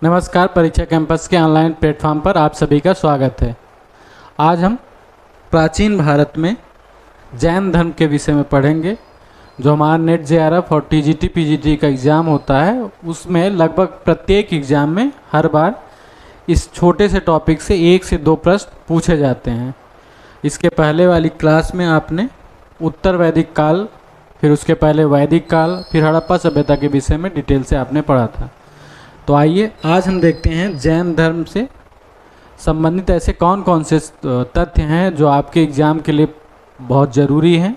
नमस्कार, परीक्षा कैंपस के ऑनलाइन प्लेटफॉर्म पर आप सभी का स्वागत है। आज हम प्राचीन भारत में जैन धर्म के विषय में पढ़ेंगे। जो हमारा नेट जेआरएफ और टीजीटी पीजीटी का एग्ज़ाम होता है उसमें लगभग प्रत्येक एग्ज़ाम में हर बार इस छोटे से टॉपिक से 1 से 2 प्रश्न पूछे जाते हैं। इसके पहले वाली क्लास में आपने उत्तर वैदिक काल, फिर उसके पहले वैदिक काल, फिर हड़प्पा सभ्यता के विषय में डिटेल से आपने पढ़ा था। तो आइए आज हम देखते हैं जैन धर्म से संबंधित ऐसे कौन कौन से तथ्य हैं जो आपके एग्ज़ाम के लिए बहुत ज़रूरी हैं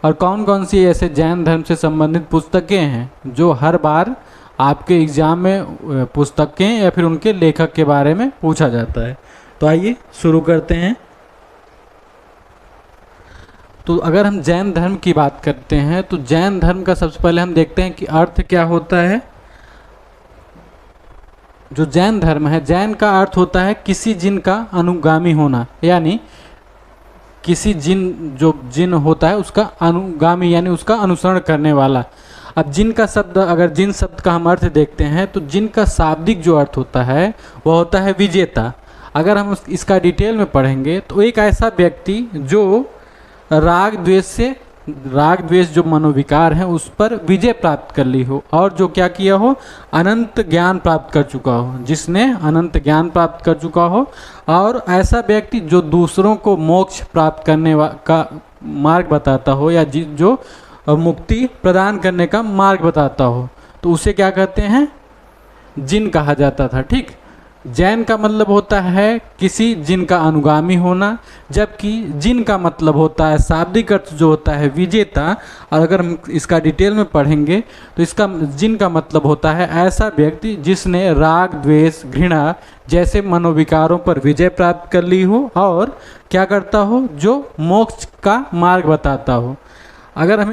और कौन कौन सी ऐसे जैन धर्म से संबंधित पुस्तकें हैं जो हर बार आपके एग्ज़ाम में पुस्तकें या फिर उनके लेखक के बारे में पूछा जाता है। तो आइए शुरू करते हैं। तो अगर हम जैन धर्म की बात करते हैं तो जैन धर्म का सबसे पहले हम देखते हैं कि अर्थ क्या होता है। जो जैन धर्म है, जैन का अर्थ होता है किसी जिन का अनुगामी होना, यानी किसी जिन होता है उसका अनुगामी यानी उसका अनुसरण करने वाला। अब जिन का शब्द, अगर जिन शब्द का हम अर्थ देखते हैं तो जिन का शाब्दिक जो अर्थ होता है वह होता है विजेता। अगर हम इसका डिटेल में पढ़ेंगे तो एक ऐसा व्यक्ति जो राग द्वेष जो मनोविकार हैं उस पर विजय प्राप्त कर ली हो और जो क्या किया हो, अनंत ज्ञान प्राप्त कर चुका हो, जिसने अनंत ज्ञान प्राप्त कर चुका हो। और ऐसा व्यक्ति जो दूसरों को मोक्ष प्राप्त करने का मार्ग बताता हो या जो मुक्ति प्रदान करने का मार्ग बताता हो, तो उसे क्या कहते हैं, जिन कहा जाता था। ठीक, जैन का मतलब होता है किसी जिन का अनुगामी होना, जबकि जिन का मतलब होता है शाब्दिक अर्थ जो होता है विजेता। और अगर हम इसका डिटेल में पढ़ेंगे तो इसका जिन का मतलब होता है ऐसा व्यक्ति जिसने राग द्वेष घृणा जैसे मनोविकारों पर विजय प्राप्त कर ली हो और क्या करता हो, जो मोक्ष का मार्ग बताता हो। अगर हम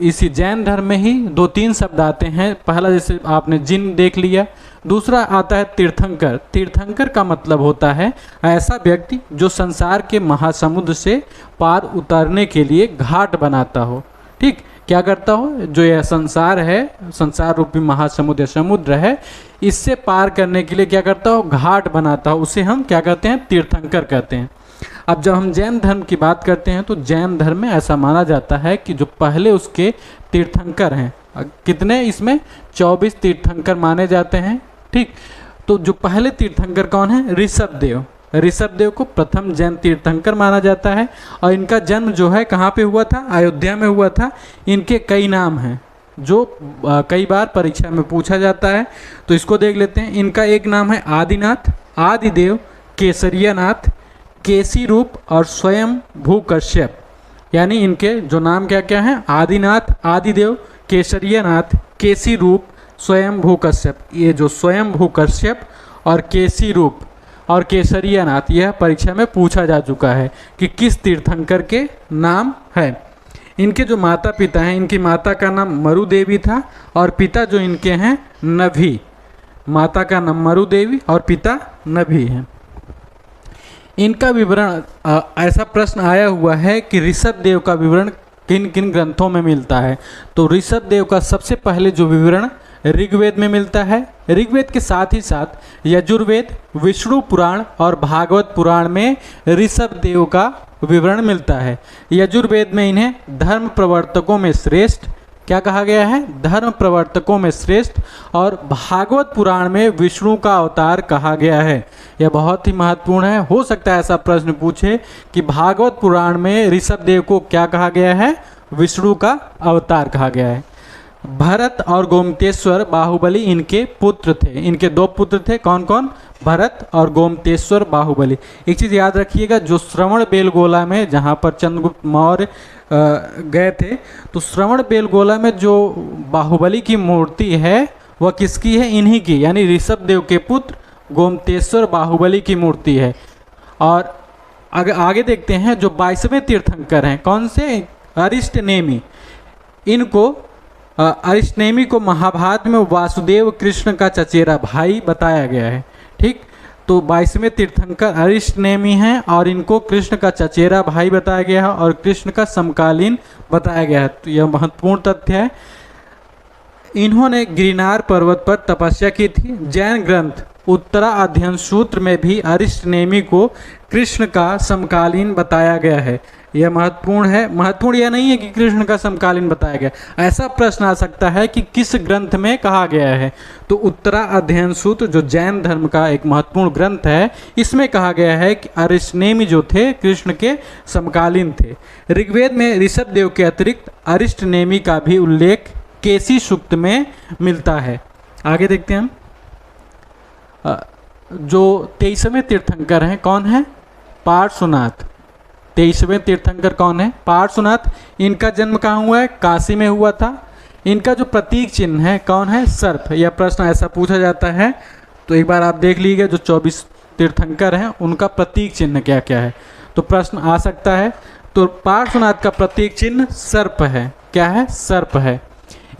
इसी जैन धर्म में ही 2-3 शब्द आते हैं। पहला जैसे आपने जिन देख लिया, दूसरा आता है तीर्थंकर। तीर्थंकर का मतलब होता है ऐसा व्यक्ति जो संसार के महासमुद्र से पार उतरने के लिए घाट बनाता हो। ठीक, क्या करता हो, जो यह संसार है, संसार रूपी महासमुद्र या समुद्र है, इससे पार करने के लिए क्या करता हो, घाट बनाता हो। उसे हम क्या कहते हैं, तीर्थंकर कहते हैं। अब जब हम जैन धर्म की बात करते हैं तो जैन धर्म में ऐसा माना जाता है कि जो पहले उसके तीर्थंकर हैं, कितने, इसमें 24 तीर्थंकर माने जाते हैं। ठीक, तो जो पहले तीर्थंकर कौन है, ऋषभदेव। ऋषभदेव को प्रथम जैन तीर्थंकर माना जाता है और इनका जन्म जो है कहाँ पे हुआ था, अयोध्या में हुआ था। इनके कई नाम हैं जो कई बार परीक्षा में पूछा जाता है, तो इसको देख लेते हैं। इनका एक नाम है आदिनाथ, आदिदेव, केसरियानाथ, केसी रूप और स्वयं भू कश्यप। यानी इनके जो नाम क्या क्या हैं, आदिनाथ, आदिदेव, केसरियानाथ, केसी रूप, स्वयं भू कश्यप। ये जो स्वयं भू कश्यप और केसी रूप और केसरियानाथ, यह परीक्षा में पूछा जा चुका है कि किस तीर्थंकर के नाम है। इनके जो माता पिता हैं, इनकी माता का नाम मरु देवी था और पिता जो इनके हैं नभी। माता का नाम मरु देवी और पिता नभी हैं। इनका विवरण, ऐसा प्रश्न आया हुआ है कि ऋषभदेव का विवरण किन किन ग्रंथों में मिलता है। तो ऋषभदेव का सबसे पहले जो विवरण ऋग्वेद में मिलता है। ऋग्वेद के साथ ही साथ यजुर्वेद, विष्णु पुराण और भागवत पुराण में ऋषभदेव का विवरण मिलता है। यजुर्वेद में इन्हें धर्म प्रवर्तकों में श्रेष्ठ क्या कहा गया है, धर्म प्रवर्तकों में श्रेष्ठ, और भागवत पुराण में विष्णु का अवतार कहा गया है। यह बहुत ही महत्वपूर्ण है। हो सकता है ऐसा प्रश्न पूछे कि भागवत पुराण में ऋषभदेव को क्या कहा गया है, विष्णु का अवतार कहा गया है। भरत और गोमतेश्वर बाहुबली इनके पुत्र थे। इनके 2 पुत्र थे, कौन कौन, भरत और गोमतेश्वर बाहुबली। एक चीज़ याद रखिएगा, जो श्रवण बेलगोला में जहाँ पर चंद्रगुप्त मौर्य गए थे, तो श्रवण बेलगोला में जो बाहुबली की मूर्ति है वह किसकी है, इन्हीं की, यानी ऋषभदेव के पुत्र गोमतेश्वर बाहुबली की मूर्ति है। और आगे देखते हैं जो 22वें तीर्थंकर हैं, कौन से, अरिष्टनेमी। इनको अरिष्टनेमी को महाभारत में वासुदेव कृष्ण का चचेरा भाई बताया गया है। ठीक, तो 22वें तीर्थंकर अरिष्टनेमी हैं और इनको कृष्ण का चचेरा भाई बताया गया है और कृष्ण का समकालीन बताया गया है। तो यह महत्वपूर्ण तथ्य है। इन्होंने गिरनार पर्वत पर तपस्या की थी। जैन ग्रंथ उत्तरा अध्ययन सूत्र में भी अरिष्टनेमि को कृष्ण का समकालीन बताया गया है। यह महत्वपूर्ण है। महत्वपूर्ण यह नहीं है कि कृष्ण का समकालीन बताया गया, ऐसा प्रश्न आ सकता है कि किस ग्रंथ में कहा गया है। तो उत्तरा अध्ययन सूत्र जो जैन धर्म का एक महत्वपूर्ण ग्रंथ है, इसमें कहा गया है कि अरिष्टनेमि जो थे कृष्ण के समकालीन थे। ऋग्वेद में ऋषभदेव के अतिरिक्त अरिष्टनेमि का भी उल्लेख केसी सूक्त में मिलता है। आगे देखते हैं हम। जो 23वें तीर्थंकर हैं कौन है? पार्श्वनाथ। 23वें तीर्थंकर कौन है? पार्श्वनाथ। इनका जन्म कहाँ हुआ है? काशी में हुआ था। इनका जो प्रतीक चिन्ह है कौन है? सर्प। यह प्रश्न ऐसा पूछा जाता है, तो एक बार आप देख लीजिए जो 24 तीर्थंकर हैं उनका प्रतीक चिन्ह क्या क्या है, तो प्रश्न आ सकता है। तो पार्श्वनाथ का प्रतीक चिन्ह सर्प है। क्या है? सर्प है।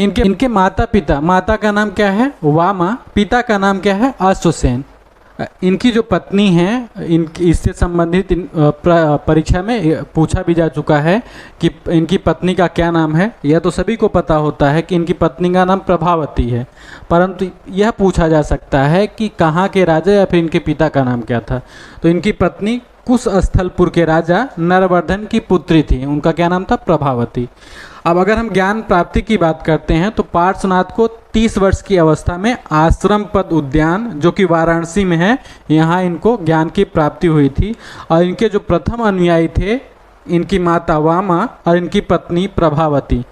इनके माता पिता, माता का नाम क्या है? वामा। पिता का नाम क्या है? अश्वसेन। इनकी जो पत्नी हैं, इनकी इससे संबंधित परीक्षा में पूछा भी जा चुका है कि इनकी पत्नी का क्या नाम है। यह तो सभी को पता होता है कि इनकी पत्नी का नाम प्रभावती है, परंतु यह पूछा जा सकता है कि कहाँ के राजा या फिर इनके पिता का नाम क्या था। तो इनकी पत्नी कुशस्थलपुर के राजा नरवर्धन की पुत्री थी। उनका क्या नाम था? प्रभावती। अब अगर हम ज्ञान प्राप्ति की बात करते हैं तो पार्श्वनाथ को 30 वर्ष की अवस्था में आश्रम पद उद्यान जो कि वाराणसी में है, यहाँ इनको ज्ञान की प्राप्ति हुई थी। और इनके जो प्रथम अनुयायी थे, इनकी माता वामा और इनकी पत्नी प्रभावती।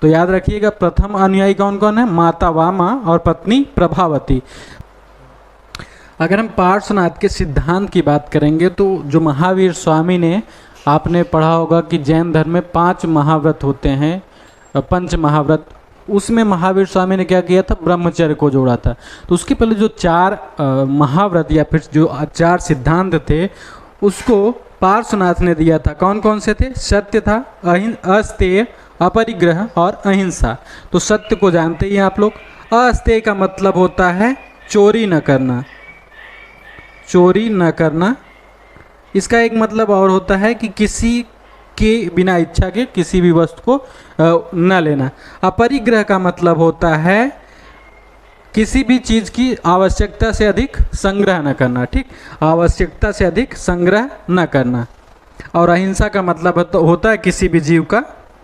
तो याद रखिएगा प्रथम अनुयायी कौन कौन है? माता वामा और पत्नी प्रभावती। अगर हम पार्श्वनाथ के सिद्धांत की बात करेंगे तो जो महावीर स्वामी ने, आपने पढ़ा होगा कि जैन धर्म में 5 महाव्रत होते हैं, पंच महाव्रत, उसमें महावीर स्वामी ने क्या किया था? ब्रह्मचर्य को जोड़ा था। तो उसके पहले जो 4 महाव्रत या फिर जो 4 सिद्धांत थे उसको पार्श्वनाथ ने दिया था। कौन कौन से थे? सत्य था, अस्तेय, अपरिग्रह और अहिंसा। तो सत्य को जानते ही आप लोग। अस्तेय का मतलब होता है चोरी न करना, चोरी न करना। इसका एक मतलब और होता है कि किसी के बिना इच्छा के किसी भी वस्तु को न लेना। अपरिग्रह का मतलब होता है किसी भी चीज़ की आवश्यकता से अधिक संग्रह न करना। ठीक, आवश्यकता से अधिक संग्रह न करना। और अहिंसा का मतलब होता है किसी भी जीव का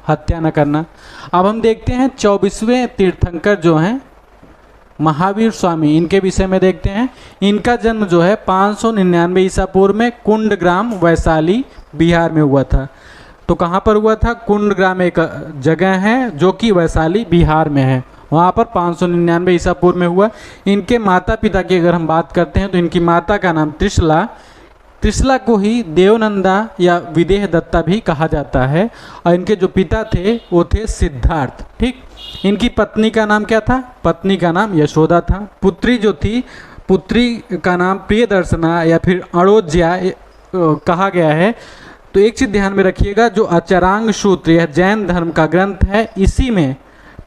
हत्या न करना। अब हम देखते हैं 24वें तीर्थंकर जो हैं महावीर स्वामी, इनके विषय में देखते हैं। इनका जन्म जो है 599 ईसा पूर्व में कुंडग्राम वैशाली बिहार में हुआ था। तो कहाँ पर हुआ था? कुंडग्राम एक जगह है जो कि वैशाली बिहार में है, वहाँ पर 599 ईसा पूर्व में हुआ। इनके माता पिता की अगर हम बात करते हैं तो इनकी माता का नाम त्रिशला, त्रिशला को ही देवनंदा या विदेह दत्ता भी कहा जाता है। और इनके जो पिता थे वो थे सिद्धार्थ। ठीक, इनकी पत्नी का नाम क्या था? पत्नी का नाम यशोदा था। पुत्री जो थी, पुत्री का नाम प्रियदर्शना या फिर अड़ोज्या कहा गया है। तो एक चीज़ ध्यान में रखिएगा, जो अचरांग सूत्र यह जैन धर्म का ग्रंथ है, इसी में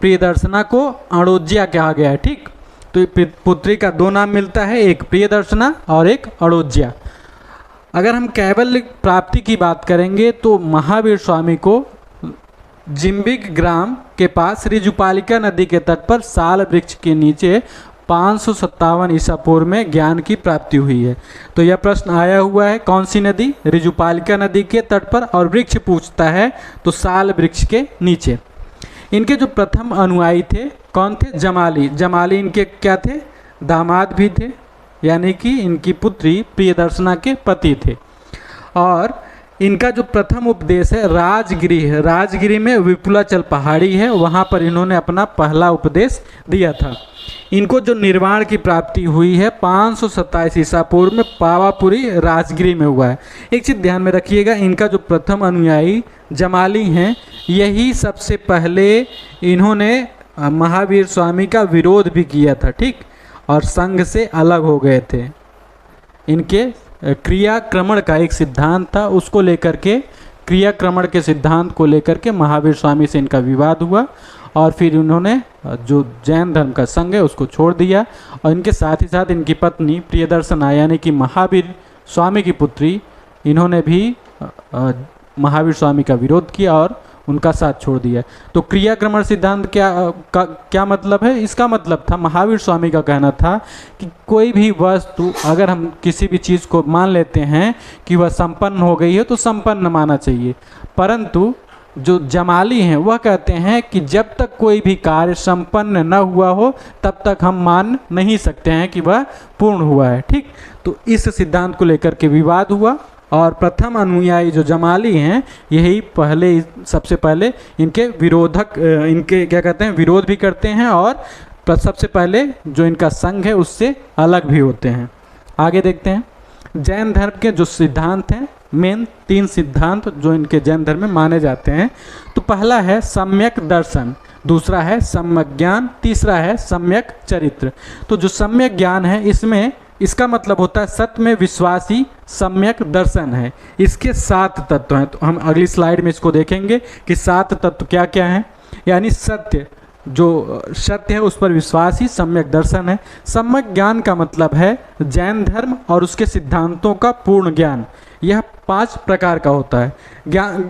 प्रियदर्शना को अड़ोज्या कहा गया है। ठीक, तो पुत्री का 2 नाम मिलता है, एक प्रियदर्शना और एक अड़ोज्या। अगर हम कैवल्य प्राप्ति की बात करेंगे तो महावीर स्वामी को जिम्बिक ग्राम के पास ऋजुपालिका नदी के तट पर साल वृक्ष के नीचे 557 ईसा पूर्व में ज्ञान की प्राप्ति हुई है। तो यह प्रश्न आया हुआ है, कौन सी नदी? ऋजुपालिका नदी के तट पर, और वृक्ष पूछता है तो साल वृक्ष के नीचे। इनके जो प्रथम अनुयायी थे कौन थे? जमाली। जमाली इनके क्या थे? दामाद भी थे, यानी कि इनकी पुत्री प्रियदर्शना के पति थे। और इनका जो प्रथम उपदेश है राजगिरी है, राजगिरी में विपुलाचल पहाड़ी है, वहाँ पर इन्होंने अपना पहला उपदेश दिया था। इनको जो निर्वाण की प्राप्ति हुई है 527 ईसा पूर्व में पावापुरी राजगिरी में हुआ है। एक चीज़ ध्यान में रखिएगा, इनका जो प्रथम अनुयायी जमाली हैं, यही सबसे पहले इन्होंने महावीर स्वामी का विरोध भी किया था। ठीक, और संघ से अलग हो गए थे। इनके क्रियाक्रमण का एक सिद्धांत था, उसको लेकर के, क्रियाक्रमण के सिद्धांत को लेकर के महावीर स्वामी से इनका विवाद हुआ और फिर उन्होंने जो जैन धर्म का संघ है उसको छोड़ दिया। और इनके साथ ही साथ इनकी पत्नी प्रियदर्शना यानी कि महावीर स्वामी की पुत्री, इन्होंने भी महावीर स्वामी का विरोध किया और उनका साथ छोड़ दिया। तो क्रियाक्रमण सिद्धांत क्या मतलब है? इसका मतलब था, महावीर स्वामी का कहना था कि कोई भी वस्तु अगर हम किसी भी चीज़ को मान लेते हैं कि वह संपन्न हो गई है तो संपन्न माना चाहिए, परंतु जो जमाली हैं वह कहते हैं कि जब तक कोई भी कार्य संपन्न न हुआ हो तब तक हम मान नहीं सकते हैं कि वह पूर्ण हुआ है। ठीक, तो इस सिद्धांत को लेकर के विवाद हुआ और प्रथम अनुयायी जो जमाली हैं यही सबसे पहले इनके विरोधक, इनके क्या कहते हैं, विरोध भी करते हैं और सबसे पहले जो इनका संघ है उससे अलग भी होते हैं। आगे देखते हैं जैन धर्म के जो सिद्धांत हैं, मेन 3 सिद्धांत जो इनके जैन धर्म में माने जाते हैं। तो पहला है सम्यक दर्शन, दूसरा है सम्यक ज्ञान, तीसरा है सम्यक चरित्र। तो जो सम्यक ज्ञान है इसमें इसका मतलब होता है सत्य में विश्वासी सम्यक दर्शन है। इसके 7 तत्व हैं, तो हम अगली स्लाइड में इसको देखेंगे कि 7 तत्व क्या क्या हैं। यानी सत्य, जो सत्य है उस पर विश्वास ही सम्यक दर्शन है। सम्यक ज्ञान का मतलब है जैन धर्म और उसके सिद्धांतों का पूर्ण ज्ञान। यह 5 प्रकार का होता है।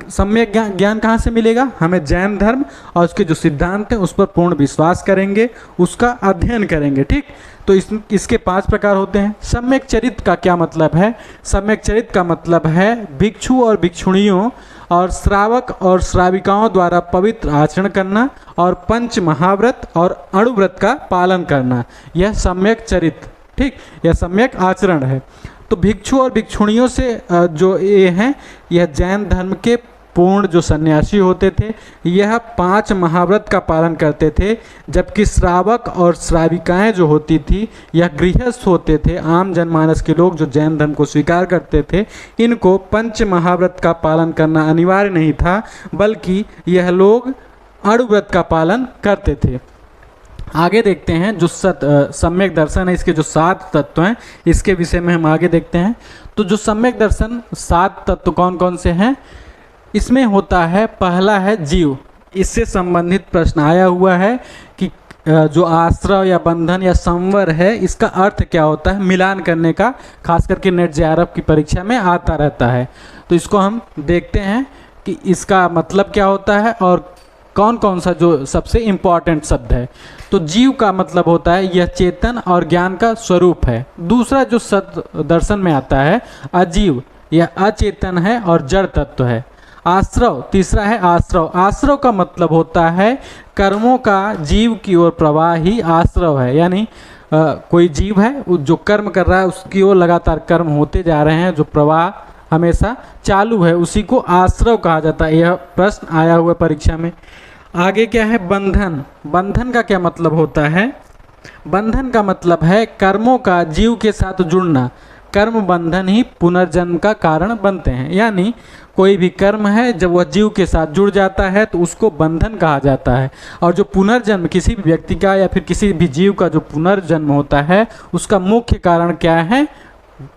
सम्यक ज्ञान कहाँ से मिलेगा? हमें जैन धर्म और उसके जो सिद्धांत हैं उस पर पूर्ण विश्वास करेंगे, उसका अध्ययन करेंगे। ठीक, तो इसके 5 प्रकार होते हैं। सम्यक चरित्र का क्या मतलब है? सम्यक चरित्र का मतलब है भिक्षु और भिक्षुणियों और श्रावक और श्राविकाओं द्वारा पवित्र आचरण करना और पंच महाव्रत और अणुव्रत का पालन करना, यह सम्यक चरित्र, ठीक, यह सम्यक आचरण है। तो भिक्षु और भिक्षुणियों से जो ये हैं, यह जैन धर्म के पूर्ण जो सन्यासी होते थे, यह 5 महाव्रत का पालन करते थे, जबकि श्रावक और श्राविकाएं जो होती थी यह गृहस्थ होते थे। आम जनमानस के लोग जो जैन धर्म को स्वीकार करते थे, इनको पंच महाव्रत का पालन करना अनिवार्य नहीं था, बल्कि यह लोग अणुव्रत का पालन करते थे। आगे देखते हैं जो सम्यक दर्शन है, इसके जो 7 तत्व हैं इसके विषय में हम आगे देखते हैं। तो जो सम्यक दर्शन 7 तत्व कौन कौन से हैं? इसमें होता है, पहला है जीव। इससे संबंधित प्रश्न आया हुआ है कि जो आश्रय या बंधन या संवर है इसका अर्थ क्या होता है, मिलान करने का, खास करके नेट जेआरएफ की परीक्षा में आता रहता है। तो इसको हम देखते हैं कि इसका मतलब क्या होता है और कौन कौन सा जो सबसे इम्पॉर्टेंट शब्द है। तो जीव का मतलब होता है यह चेतन और ज्ञान का स्वरूप है। दूसरा जो दर्शन में आता है अजीव, यह अचेतन है और जड़ तत्व है। आश्रव, तीसरा है आश्रव। आश्रव का मतलब होता है कर्मों का जीव की ओर प्रवाह ही आश्रव है। यानी कोई जीव है जो कर्म कर रहा है, उसकी ओर लगातार कर्म होते जा रहे हैं, जो प्रवाह हमेशा चालू है, उसी को आश्रव कहा जाता है। यह प्रश्न आया हुआ परीक्षा में। आगे क्या है? बंधन। बंधन का क्या मतलब होता है? बंधन का मतलब है कर्मों का जीव के साथ जुड़ना। कर्म बंधन ही पुनर्जन्म का कारण बनते हैं। यानी कोई भी कर्म है जब वह जीव के साथ जुड़ जाता है तो उसको बंधन कहा जाता है। और जो पुनर्जन्म किसी भी व्यक्ति का या फिर किसी भी जीव का जो पुनर्जन्म होता है उसका मुख्य कारण क्या है?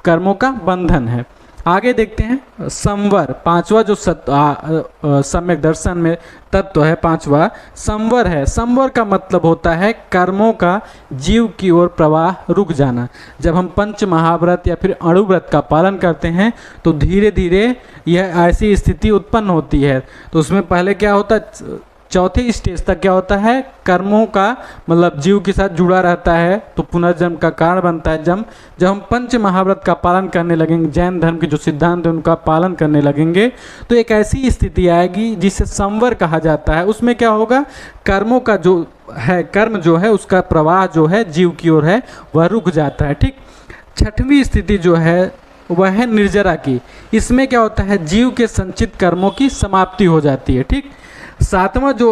कर्मों का बंधन है। आगे देखते हैं संवर, 5वां जो सम्यक दर्शन में तत्व है, 5वां संवर है। संवर का मतलब होता है कर्मों का जीव की ओर प्रवाह रुक जाना। जब हम पंच महाव्रत या फिर अणुव्रत का पालन करते हैं तो धीरे धीरे यह ऐसी स्थिति उत्पन्न होती है। तो उसमें पहले क्या होता है, चौथे स्टेज तक क्या होता है, कर्मों का मतलब जीव के साथ जुड़ा रहता है तो पुनर्जन्म का कारण बनता है। जब हम पंच महाव्रत का पालन करने लगेंगे, जैन धर्म के जो सिद्धांत है उनका पालन करने लगेंगे, तो एक ऐसी स्थिति आएगी जिसे संवर कहा जाता है। उसमें क्या होगा, कर्मों का जो है, कर्म जो है उसका प्रवाह जो है जीव की ओर है वह रुक जाता है। ठीक, 6वीं स्थिति जो है वह है निर्जरा की। इसमें क्या होता है, जीव के संचित कर्मों की समाप्ति हो जाती है। ठीक, 7वां जो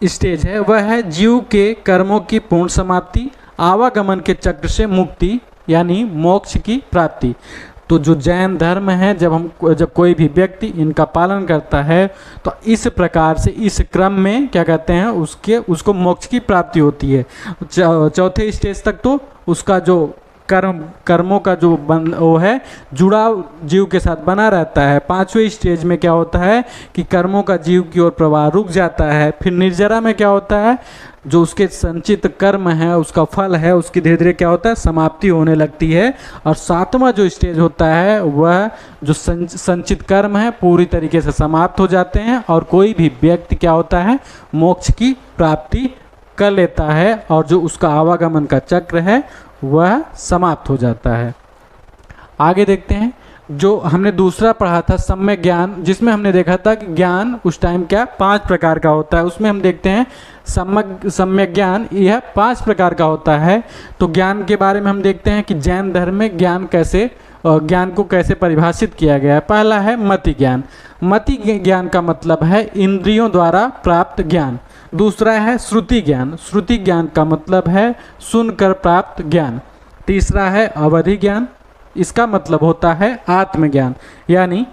स्टेज है वह है जीव के कर्मों की पूर्ण समाप्ति, आवागमन के चक्र से मुक्ति यानी मोक्ष की प्राप्ति। तो जो जैन धर्म है, जब कोई भी व्यक्ति इनका पालन करता है तो इस प्रकार से इस क्रम में क्या कहते हैं उसको मोक्ष की प्राप्ति होती है। चौथे स्टेज तक तो उसका जो कर्मों का जो वो है जुड़ाव जीव के साथ बना रहता है। पांचवें स्टेज में क्या होता है कि कर्मों का जीव की ओर प्रवाह रुक जाता है। फिर निर्जरा में क्या होता है, जो उसके संचित कर्म है, उसका फल है, उसकी धीरे धीरे क्या होता है, समाप्ति होने लगती है। और सातवां जो स्टेज होता है वह जो संचित कर्म है पूरी तरीके से समाप्त हो जाते हैं और कोई भी व्यक्ति क्या होता है, मोक्ष की प्राप्ति कर लेता है और जो उसका आवागमन का चक्र है वह समाप्त हो जाता है। आगे देखते हैं, जो हमने दूसरा पढ़ा था सम्यक ज्ञान, जिसमें हमने देखा था कि ज्ञान उस टाइम क्या 5 प्रकार का होता है। उसमें हम देखते हैं सम्यक ज्ञान यह 5 प्रकार का होता है। तो ज्ञान के बारे में हम देखते हैं कि जैन धर्म में ज्ञान को कैसे परिभाषित किया गया है। पहला है मति ज्ञान। मति ज्ञान का मतलब है इंद्रियों द्वारा प्राप्त ज्ञान। दूसरा है श्रुति ज्ञान। श्रुति ज्ञान का मतलब है सुनकर प्राप्त ज्ञान। तीसरा है अवधि ज्ञान। इसका मतलब होता है आत्मज्ञान, यानी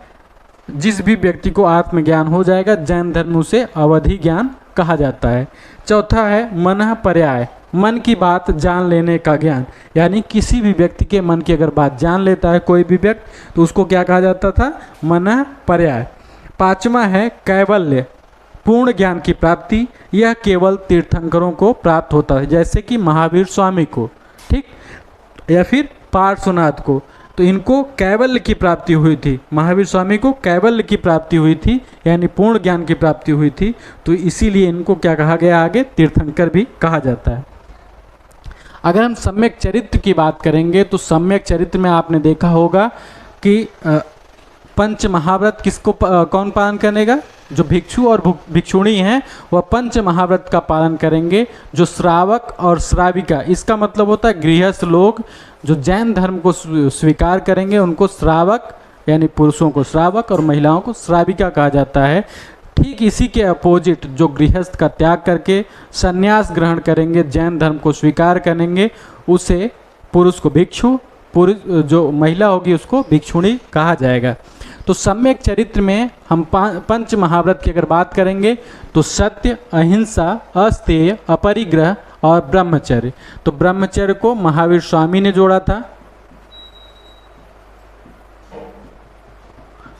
जिस भी व्यक्ति को आत्मज्ञान हो जाएगा जैन धर्म उसे अवधि ज्ञान कहा जाता है। चौथा है मनः पर्याय, मन की बात जान लेने का ज्ञान, यानी किसी भी व्यक्ति के मन की अगर बात जान लेता है कोई भी व्यक्ति तो उसको क्या कहा जाता था, मनः पर्याय। पांचवा है कैवल्य, पूर्ण ज्ञान की प्राप्ति। यह केवल तीर्थंकरों को प्राप्त होता है, जैसे कि महावीर स्वामी को, ठीक, या फिर पार्श्वनाथ को। तो इनको कैवल्य की प्राप्ति हुई थी, महावीर स्वामी को कैवल्य की प्राप्ति हुई थी, यानी पूर्ण ज्ञान की प्राप्ति हुई थी। तो इसीलिए इनको क्या कहा गया, आगे तीर्थंकर भी कहा जाता है। अगर हम सम्यक चरित्र की बात करेंगे तो सम्यक चरित्र में आपने देखा होगा कि पंच महाव्रत किसको कौन पालन करेगा, जो भिक्षु और भिक्षुणी हैं वह पंच महाव्रत का पालन करेंगे। जो श्रावक और श्राविका, इसका मतलब होता है गृहस्थ लोग जो जैन धर्म को स्वीकार करेंगे उनको श्रावक, यानी पुरुषों को श्रावक और महिलाओं को श्राविका कहा जाता है। ठीक इसी के अपोजिट जो गृहस्थ का त्याग करके संन्यास ग्रहण करेंगे, जैन धर्म को स्वीकार करेंगे, उसे पुरुष को भिक्षु, पुरुष जो महिला होगी उसको भिक्षुणी कहा जाएगा। तो सम्यक चरित्र में हम पंच महाव्रत की अगर बात करेंगे तो सत्य, अहिंसा, अस्तेय, अपरिग्रह और ब्रह्मचर्य। तो ब्रह्मचर्य को महावीर स्वामी ने जोड़ा था।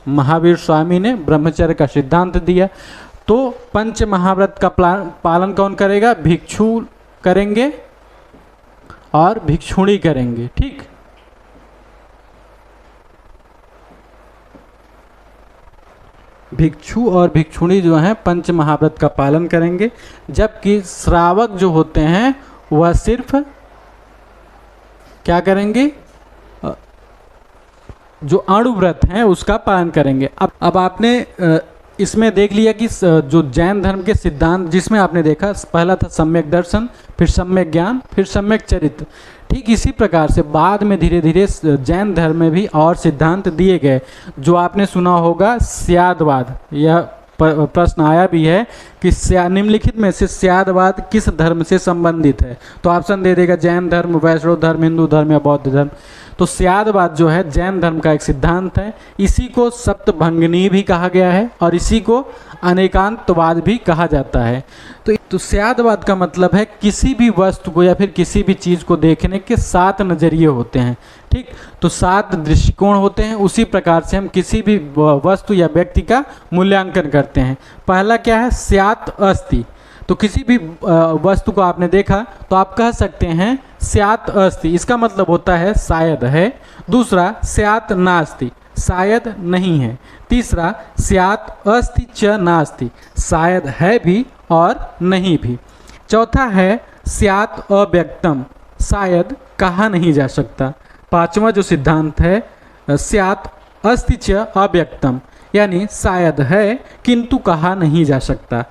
महावीर स्वामी ने ब्रह्मचर्य का सिद्धांत दिया। तो पंच महाव्रत का पालन कौन करेगा, भिक्षु करेंगे और भिक्षुणी करेंगे, ठीक। भिक्षु और भिक्षुणी जो हैं पंच महाव्रत का पालन करेंगे, जबकि श्रावक जो होते हैं वह सिर्फ क्या करेंगे, जो अणुव्रत हैं उसका पालन करेंगे। अब आपने इसमें देख लिया कि जो जैन धर्म के सिद्धांत, जिसमें आपने देखा पहला था सम्यक दर्शन, फिर सम्यक ज्ञान, फिर सम्यक चरित्र। ठीक इसी प्रकार से बाद में धीरे धीरे जैन धर्म में भी और सिद्धांत दिए गए। जो आपने सुना होगा स्यादवाद, यह प्रश्न आया भी है कि निम्नलिखित में से स्यादवाद किस धर्म से संबंधित है। तो ऑप्शन दे देगा जैन धर्म, वैष्णव धर्म, हिंदू धर्म या बौद्ध धर्म। तो स्यादवाद जो है जैन धर्म का एक सिद्धांत है। इसी को सप्तभंगिनी भी कहा गया है और इसी को अनेकांतवाद भी कहा जाता है। तो स्यादवाद का मतलब है किसी भी वस्तु को या फिर किसी भी चीज़ को देखने के 7 नज़रिए होते हैं, ठीक। तो 7 दृष्टिकोण होते हैं। उसी प्रकार से हम किसी भी वस्तु या व्यक्ति का मूल्यांकन करते हैं। पहला क्या है, स्यात् अस्ति। तो किसी भी वस्तु को आपने देखा तो आप कह सकते हैं स्यात् अस्ति, इसका मतलब होता है शायद है। दूसरा स्यात् नास्ति, शायद नहीं है। तीसरा स्यात् अस्ति च नास्ति, शायद है भी और नहीं भी। चौथा है स्यात् अव्यक्तम, शायद कहा नहीं जा सकता। पांचवा जो सिद्धांत है स्यात् अस्ति च अव्यक्तम, यानी शायद है किंतु कहा नहीं जा सकता।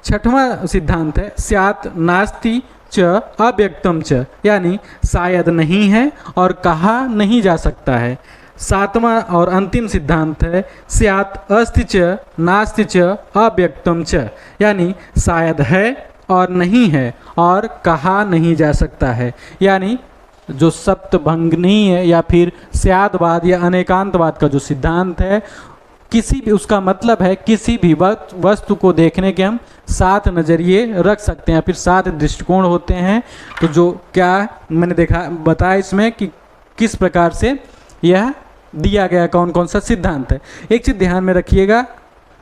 छठवां सिद्धांत है स्यात् नास्ति च अव्यक्तम च, यानी शायद नहीं है और कहा नहीं जा सकता है। सातवां और अंतिम सिद्धांत है स्यात् अस्ति च नास्ति च अव्यक्तम च, यानी शायद है और नहीं है और कहा नहीं जा सकता है। यानी जो सप्तभंगिनी है या फिर स्यादवाद या अनेकांतवाद का जो सिद्धांत है, किसी भी, उसका मतलब है किसी भी वस्तु को देखने के हम 7 नज़रिए रख सकते हैं, फिर 7 दृष्टिकोण होते हैं। तो जो क्या मैंने बताया इसमें कि किस प्रकार से यह दिया गया, कौन कौन सा सिद्धांत है। एक चीज़ ध्यान में रखिएगा,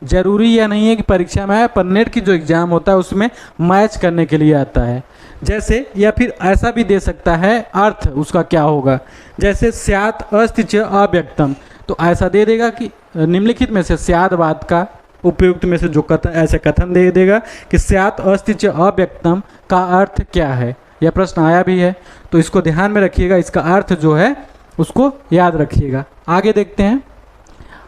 जरूरी या नहीं है कि परीक्षा में आए, पर नेट की जो एग्ज़ाम होता है उसमें मैच करने के लिए आता है। जैसे या फिर ऐसा भी दे सकता है अर्थ उसका क्या होगा, जैसे स्यात् अस्ति च अव्यक्तम, तो ऐसा दे देगा कि निम्नलिखित में से स्याद्वाद का उपयुक्त में से जो कथन, ऐसे कथन दे देगा कि स्यात् अस्ति च अव्यक्तम का अर्थ क्या है। यह प्रश्न आया भी है, तो इसको ध्यान में रखिएगा, इसका अर्थ जो है उसको याद रखिएगा। आगे देखते हैं।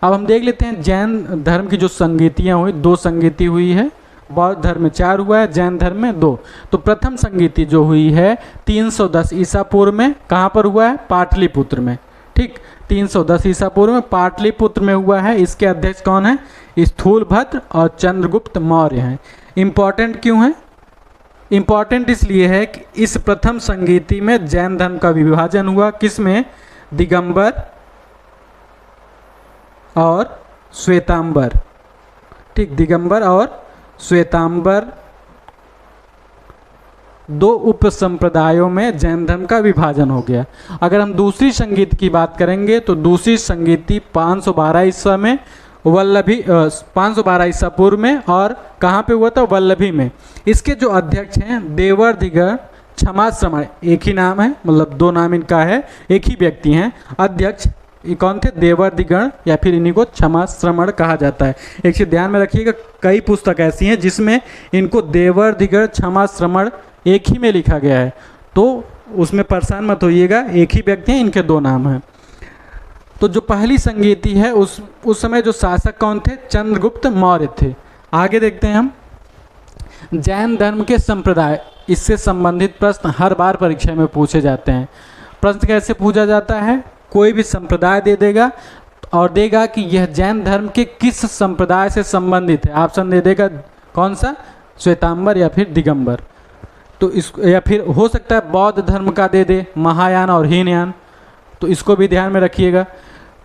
अब हम देख लेते हैं जैन धर्म की जो संगीतियाँ हुई, 2 संगीति हुई है, बौद्ध धर्म में 4 हुआ है, जैन धर्म में 2। तो प्रथम संगीति जो हुई है 310 ईसा पूर्व में, कहाँ पर हुआ है, पाटलिपुत्र में। ठीक, 310 ईसा पूर्व में पाटलिपुत्र में हुआ है। इसके अध्यक्ष कौन है, स्थूलभद्र और चंद्रगुप्त मौर्य हैं। इम्पॉर्टेंट क्यों है, इम्पॉर्टेंट इसलिए है कि इस प्रथम संगीति में जैन धर्म का विभाजन हुआ, किसमें, दिगंबर और श्वेतांबर। ठीक, दिगंबर और श्वेतांबर 2 उप संप्रदायों में जैन धर्म का विभाजन हो गया। अगर हम दूसरी संगीत की बात करेंगे तो दूसरी संगीति 512 ईसा में वल्लभी 512 ईसा पूर्व में, और कहाँ पे हुआ था, वल्लभी में। इसके जो अध्यक्ष हैं देवर्धिगण क्षमाश्रमण, एक ही नाम है, मतलब 2 नाम इनका है, एक ही व्यक्ति हैं। अध्यक्ष ये कौन थे, देवर्धिगण, या फिर इन्हीं को क्षमाश्रमण कहा जाता है। एक चीज़ ध्यान में रखिएगा, कई पुस्तक ऐसी हैं जिसमें इनको देवर्धिगण क्षमाश्रमण एक ही में लिखा गया है, तो उसमें परेशान मत होइएगा, एक ही व्यक्ति हैं, इनके 2 नाम हैं। तो जो पहली संगीति है उस समय जो शासक कौन थे, चंद्रगुप्त मौर्य थे। आगे देखते हैं हम जैन धर्म के संप्रदाय, इससे संबंधित प्रश्न हर बार परीक्षा में पूछे जाते हैं। प्रश्न कैसे पूछा जाता है, कोई भी संप्रदाय दे देगा और देगा कि यह जैन धर्म के किस संप्रदाय से संबंधित है। ऑप्शन दे देगा कौन सा, श्वेतांबर या फिर दिगंबर। तो इस, या फिर हो सकता है बौद्ध धर्म का दे दे, महायान और हीनयान, तो इसको भी ध्यान में रखिएगा।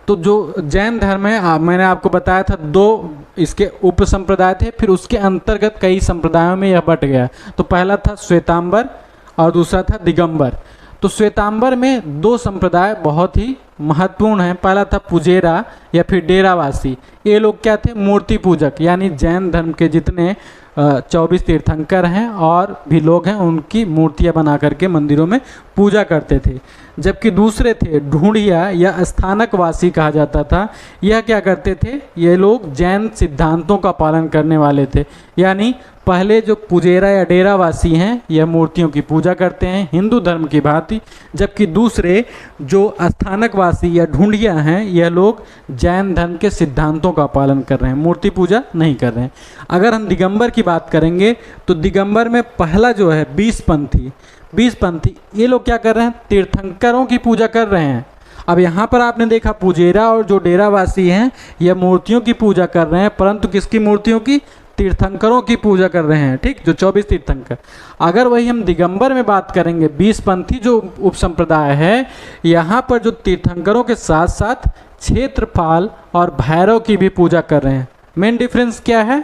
तो जो जैन धर्म है, मैंने आपको बताया था 2 इसके उप संप्रदाय थे, फिर उसके अंतर्गत कई संप्रदायों में यह बट गया। तो पहला था श्वेतांबर और दूसरा था दिगंबर। तो श्वेतांबर में 2 संप्रदाय बहुत ही महत्वपूर्ण हैं। पहला था पुजेरा या फिर डेरावासी। ये लोग क्या थे, मूर्ति पूजक, यानी जैन धर्म के जितने 24 तीर्थंकर हैं और भी लोग हैं, उनकी मूर्तियां बना करके मंदिरों में पूजा करते थे। जबकि दूसरे थे ढूंढिया या स्थानकवासी कहा जाता था। यह क्या करते थे, ये लोग जैन सिद्धांतों का पालन करने वाले थे। यानी पहले जो पुजेरा या डेरावासी हैं यह मूर्तियों की पूजा करते हैं हिंदू धर्म की भांति, जबकि दूसरे जो स्थानकवासी या ढूंढिया हैं यह लोग जैन धर्म के सिद्धांतों का पालन कर रहे हैं, मूर्ति पूजा नहीं कर रहे हैं। अगर हम दिगंबर की बात करेंगे तो दिगंबर में पहला जो है 20 पंथी, ये लोग क्या कर रहे हैं, तीर्थंकरों की पूजा कर रहे हैं। अब यहाँ पर आपने देखा पुजेरा और जो डेरावासी हैं यह मूर्तियों की पूजा कर रहे हैं, परंतु किसकी मूर्तियों की, तीर्थंकरों की पूजा कर रहे हैं। ठीक, जो 24 तीर्थंकर। अगर वही हम दिगंबर में बात करेंगे, 20 पंथी जो उपसंप्रदाय है, यहाँ पर जो तीर्थंकरों के साथ साथ क्षेत्रपाल और भैरव की भी पूजा कर रहे हैं। मेन डिफरेंस क्या है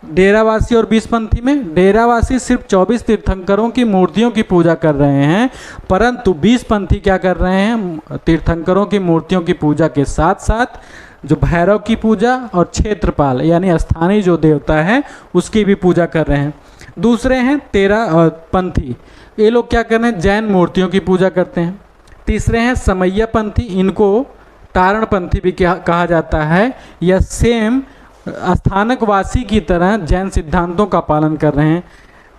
डेरावासी और 20 पंथी में? डेरावासी सिर्फ 24 तीर्थंकरों की मूर्तियों की पूजा कर रहे हैं, परंतु 20 पंथी क्या कर रहे हैं, तीर्थंकरों की मूर्तियों की पूजा के साथ साथ जो भैरव की पूजा और क्षेत्रपाल यानी स्थानीय जो देवता है उसकी भी पूजा कर रहे हैं। दूसरे हैं 13 पंथी, ये लोग क्या कर रहे हैं, जैन मूर्तियों की पूजा करते हैं। तीसरे हैं समैया पंथी, इनको तारण पंथी भी कहा जाता है। यह सेम स्थानकवासी की तरह जैन सिद्धांतों का पालन कर रहे हैं।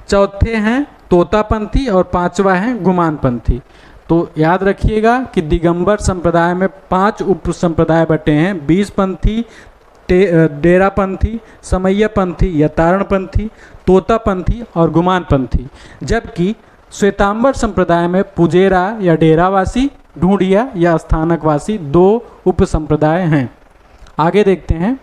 चौथे हैं तोतापंथी और 5वां है गुमानपंथी। तो याद रखिएगा कि दिगंबर संप्रदाय में 5 उप संप्रदाय बटे हैं, 20 पंथी, डेरापंथी, समैयापंथी या तारणपंथी, तोतापंथी और गुमानपंथी। जबकि श्वेतांबर संप्रदाय में पुजेरा या डेरावासी, ढूंढिया या स्थानकवासी 2 उप संप्रदाय हैं। आगे देखते हैं।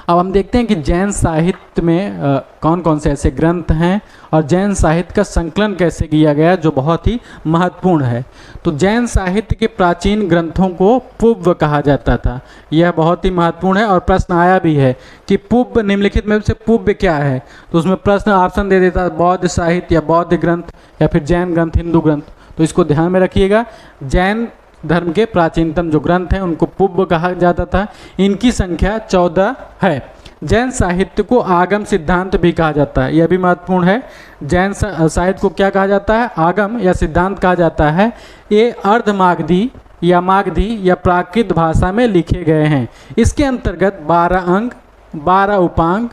अब हम देखते हैं कि जैन साहित्य में कौन कौन से ऐसे ग्रंथ हैं और जैन साहित्य का संकलन कैसे किया गया, जो बहुत ही महत्वपूर्ण है। तो जैन साहित्य के प्राचीन ग्रंथों को पुव्व कहा जाता था। यह बहुत ही महत्वपूर्ण है और प्रश्न आया भी है कि पुव्व निम्नलिखित में से पुव्व क्या है। तो उसमें प्रश्न ऑप्शन दे देता है बौद्ध साहित्य या बौद्ध ग्रंथ या फिर जैन ग्रंथ, हिंदू ग्रंथ। तो इसको ध्यान में रखिएगा। जैन धर्म के प्राचीनतम जो ग्रंथ हैं उनको पुब्ब कहा जाता था। इनकी संख्या 14 है। जैन साहित्य को आगम सिद्धांत भी कहा जाता है, यह भी महत्वपूर्ण है। जैन साहित्य को क्या कहा जाता है? आगम या सिद्धांत कहा जाता है। ये अर्धमागधी या मागधी या प्राकृत भाषा में लिखे गए हैं। इसके अंतर्गत 12 अंग, 12 उपांग,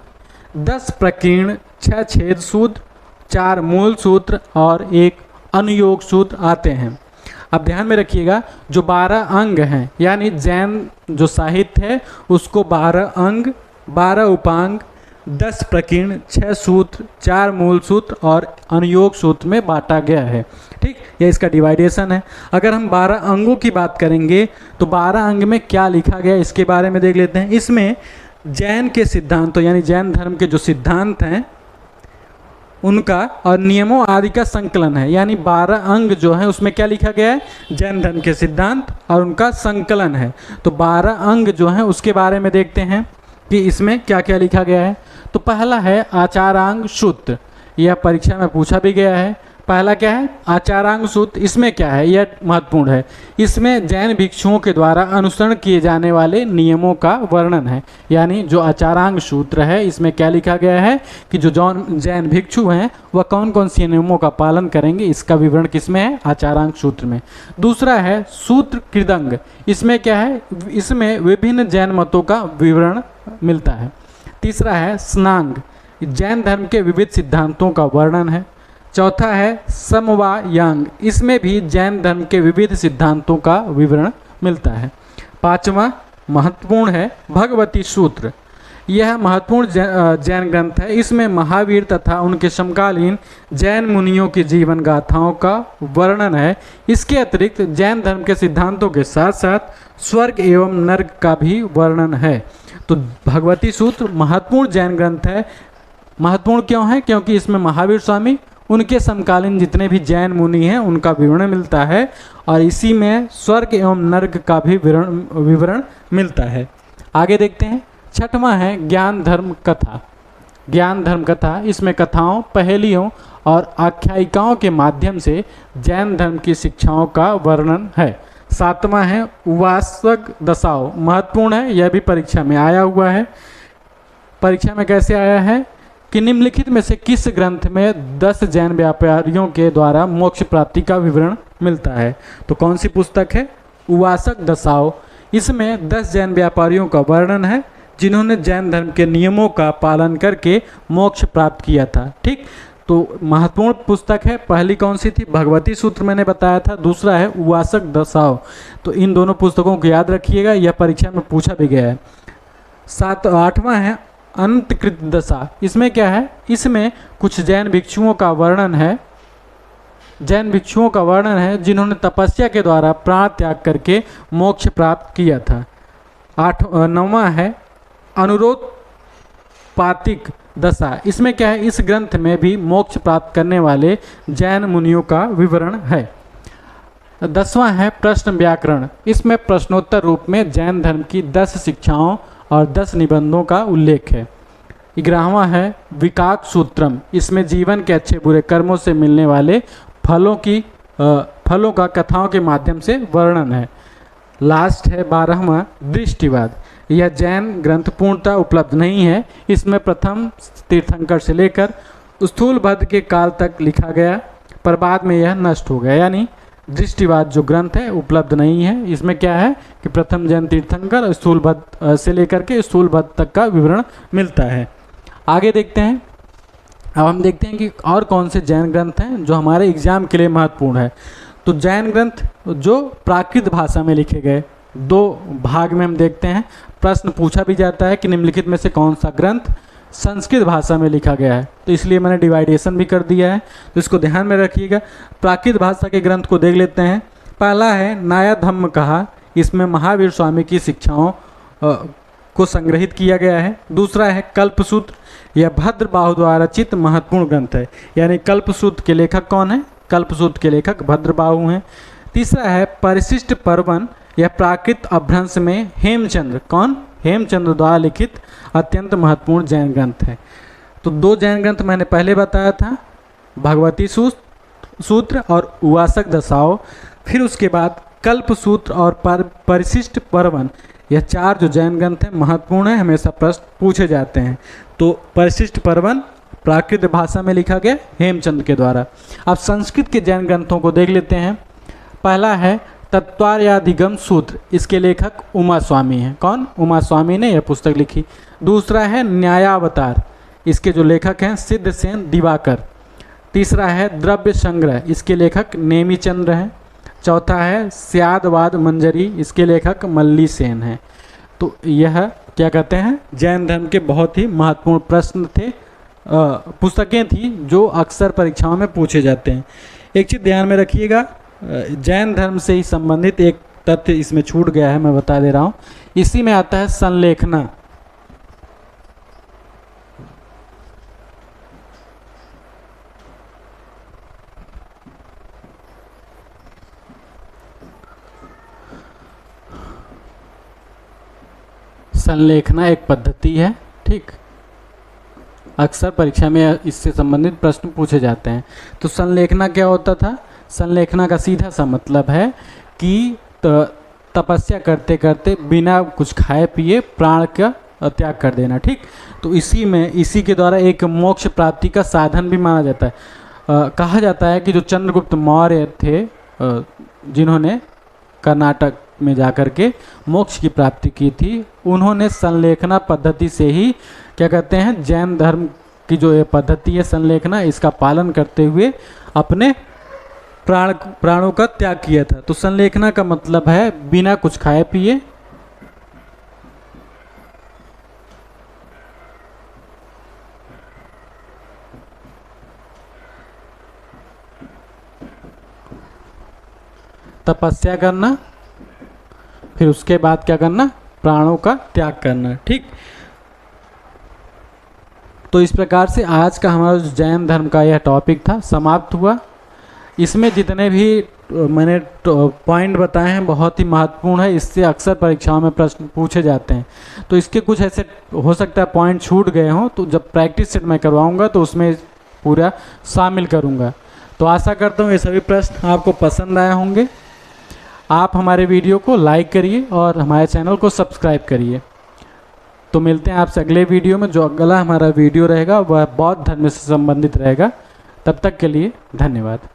10 प्रकीर्ण, 6 छेद सूत्र, 4 मूल सूत्र और 1 अनुयोग सूत्र आते हैं। अब ध्यान में रखिएगा, जो 12 अंग हैं, यानी जैन जो साहित्य है उसको 12 अंग, 12 उपांग, 10 प्रकीर्ण, 6 सूत्र, 4 मूल सूत्र और अनुयोग सूत्र में बांटा गया है। ठीक, यह इसका डिवाइडेशन है। अगर हम 12 अंगों की बात करेंगे तो 12 अंग में क्या लिखा गया इसके बारे में देख लेते हैं। इसमें जैन के सिद्धांतों यानी जैन धर्म के जो सिद्धांत हैं उनका और नियमों आदि का संकलन है। यानी 12 अंग जो है उसमें क्या लिखा गया है? जैन धर्म के सिद्धांत और उनका संकलन है। तो 12 अंग जो हैं उसके बारे में देखते हैं कि इसमें क्या क्या लिखा गया है। तो पहला है आचारांग सूत्र, यह परीक्षा में पूछा भी गया है। पहला क्या है? आचारांग सूत्र। इसमें क्या है? यह महत्वपूर्ण है। इसमें जैन भिक्षुओं के द्वारा अनुसरण किए जाने वाले नियमों का वर्णन है। यानी जो आचारांग सूत्र है इसमें क्या लिखा गया है कि जो जैन भिक्षु हैं वह कौन कौन से नियमों का पालन करेंगे, इसका विवरण किसमें है? आचारांग सूत्र में। दूसरा है सूत्र कृदंग। इसमें क्या है? इसमें विभिन्न जैन मतों का विवरण मिलता है। तीसरा है स्नांग, जैन धर्म के विविध सिद्धांतों का वर्णन है। चौथा है समवायांग, इसमें भी जैन धर्म के विविध सिद्धांतों का विवरण मिलता है। पांचवा महत्वपूर्ण है भगवती सूत्र। यह महत्वपूर्ण जैन ग्रंथ है। इसमें महावीर तथा उनके समकालीन जैन मुनियों की जीवन गाथाओं का वर्णन है। इसके अतिरिक्त जैन धर्म के सिद्धांतों के साथ साथ स्वर्ग एवं नर्क का भी वर्णन है। तो भगवती सूत्र महत्वपूर्ण जैन ग्रंथ है। महत्वपूर्ण क्यों है? क्योंकि इसमें महावीर स्वामी, उनके समकालीन जितने भी जैन मुनि हैं उनका विवरण मिलता है और इसी में स्वर्ग एवं नर्क का भी विवरण मिलता है। आगे देखते हैं। छठवां है ज्ञान धर्म कथा। ज्ञान धर्म कथा, इसमें कथाओं, पहेलियों और आख्यायिकाओं के माध्यम से जैन धर्म की शिक्षाओं का वर्णन है। सातवां है उवासक दशाओं, महत्वपूर्ण है, यह भी परीक्षा में आया हुआ है। परीक्षा में कैसे आया है कि निम्नलिखित में से किस ग्रंथ में 10 जैन व्यापारियों के द्वारा मोक्ष प्राप्ति का विवरण मिलता है? तो कौन सी पुस्तक है? उवासक दशाओं। इसमें 10 जैन व्यापारियों का वर्णन है जिन्होंने जैन धर्म के नियमों का पालन करके मोक्ष प्राप्त किया था। ठीक, तो महत्वपूर्ण पुस्तक है। पहली कौन सी थी? भगवती सूत्र मैंने बताया था। दूसरा है उवासक दशाओं। तो इन दोनों पुस्तकों को याद रखिएगा, यह परीक्षा में पूछा भी गया है। 8वां है अनंतकृत दशा। इसमें क्या है? इसमें कुछ जैन भिक्षुओं का वर्णन है। जैन भिक्षुओं का वर्णन है जिन्होंने तपस्या के द्वारा प्राण त्याग करके मोक्ष प्राप्त किया था। 9वां है अनुरोध पातिक दशा। इसमें क्या है? इस ग्रंथ में भी मोक्ष प्राप्त करने वाले जैन मुनियों का विवरण है। 10वां है प्रश्न व्याकरण। इसमें प्रश्नोत्तर रूप में जैन धर्म की 10 शिक्षाओं और 10 निबंधों का उल्लेख है। 11वां है विकाक सूत्रम। इसमें जीवन के अच्छे बुरे कर्मों से मिलने वाले फलों का कथाओं के माध्यम से वर्णन है। लास्ट है 12वां दृष्टिवाद। यह जैन ग्रंथ पूर्णतः उपलब्ध नहीं है। इसमें प्रथम तीर्थंकर से लेकर स्थूलभद्र के काल तक लिखा गया, पर बाद में यह नष्ट हो गया। यानी दृष्टिवाद जो ग्रंथ है उपलब्ध नहीं है। इसमें क्या है कि प्रथम जैन तीर्थंकर स्थूलभद्र से लेकर के स्थूलभद्र तक का विवरण मिलता है। आगे देखते हैं। अब हम देखते हैं कि और कौन से जैन ग्रंथ हैं जो हमारे एग्जाम के लिए महत्वपूर्ण है। तो जैन ग्रंथ जो प्राकृत भाषा में लिखे गए, 2 भाग में हम देखते हैं। प्रश्न पूछा भी जाता है कि निम्नलिखित में से कौन सा ग्रंथ संस्कृत भाषा में लिखा गया है, तो इसलिए मैंने डिवाइडेशन भी कर दिया है, तो इसको ध्यान में रखिएगा। प्राकृत भाषा के ग्रंथ को देख लेते हैं। पहला है नाया धम्म कहा। इसमें महावीर स्वामी की शिक्षाओं को संग्रहित किया गया है। दूसरा है कल्पसूत्र। यह भद्रबाहु द्वारा रचित महत्वपूर्ण ग्रंथ है। यानी कल्पसूत्र के लेखक कौन है? कल्पसूत्र के लेखक भद्रबाहु हैं। तीसरा है परिशिष्ट पर्वन। यह प्राकृत अपभ्रंश में हेमचंद्र, कौन? हेमचंद्र द्वारा लिखित अत्यंत महत्वपूर्ण जैन ग्रंथ है। तो 2 जैन ग्रंथ मैंने पहले बताया था, भगवती सूत्र सूत्र और उवासक दशाओं, फिर उसके बाद कल्प सूत्र और परिशिष्ट पर्वन, यह 4 जो जैन ग्रंथ हैं महत्वपूर्ण है, हमेशा प्रश्न पूछे जाते हैं। तो परिशिष्ट पर्वन प्राकृत भाषा में लिखा गया हेमचंद के द्वारा। अब संस्कृत के जैन ग्रंथों को देख लेते हैं। पहला है तत्वार्याधिगम सूत्र, इसके लेखक उमा स्वामी हैं। कौन? उमा स्वामी ने यह पुस्तक लिखी। दूसरा है न्यायावतार, इसके जो लेखक हैं सिद्धसेन दिवाकर। तीसरा है द्रव्य संग्रह, इसके लेखक नेमीचंद्र हैं। चौथा है स्यादवाद मंजरी, इसके लेखक मल्ली सेन हैं। तो यह क्या कहते हैं, जैन धर्म के बहुत ही महत्वपूर्ण प्रश्न थे, पुस्तकें थी जो अक्सर परीक्षाओं में पूछे जाते हैं। एक चीज़ ध्यान में रखिएगा, जैन धर्म से ही संबंधित एक तथ्य इसमें छूट गया है, मैं बता दे रहा हूँ। इसी में आता है संलेखना। संलेखना एक पद्धति है, ठीक। अक्सर परीक्षा में इससे संबंधित प्रश्न पूछे जाते हैं। तो संलेखना क्या होता था? संलेखना का सीधा सा मतलब है कि तपस्या करते करते बिना कुछ खाए पिए प्राण का त्याग कर देना, ठीक। तो इसी के द्वारा एक मोक्ष प्राप्ति का साधन भी माना जाता है। कहा जाता है कि जो चंद्रगुप्त मौर्य थे, जिन्होंने कर्नाटक में जाकर के मोक्ष की प्राप्ति की थी, उन्होंने संलेखना पद्धति से ही क्या कहते हैं, जैन धर्म की जो ये पद्धति है संलेखना, इसका पालन करते हुए अपने प्राणों का त्याग किया था। तो संलेखना का मतलब है बिना कुछ खाए पिए तपस्या करना, फिर उसके बाद क्या करना, प्राणों का त्याग करना, ठीक। तो इस प्रकार से आज का हमारा जैन धर्म का यह टॉपिक था, समाप्त हुआ। इसमें जितने भी मैंने पॉइंट बताए हैं बहुत ही महत्वपूर्ण है, इससे अक्सर परीक्षाओं में प्रश्न पूछे जाते हैं। तो इसके कुछ ऐसे हो सकता है पॉइंट छूट गए हों, तो जब प्रैक्टिस सेट मैं करवाऊंगा तो उसमें पूरा शामिल करूंगा। तो आशा करता हूँ ये सभी प्रश्न आपको पसंद आए होंगे। आप हमारे वीडियो को लाइक करिए और हमारे चैनल को सब्सक्राइब करिए। तो मिलते हैं आपसे अगले वीडियो में। जो अगला हमारा वीडियो रहेगा वह बौद्ध धर्म से संबंधित रहेगा। तब तक के लिए धन्यवाद।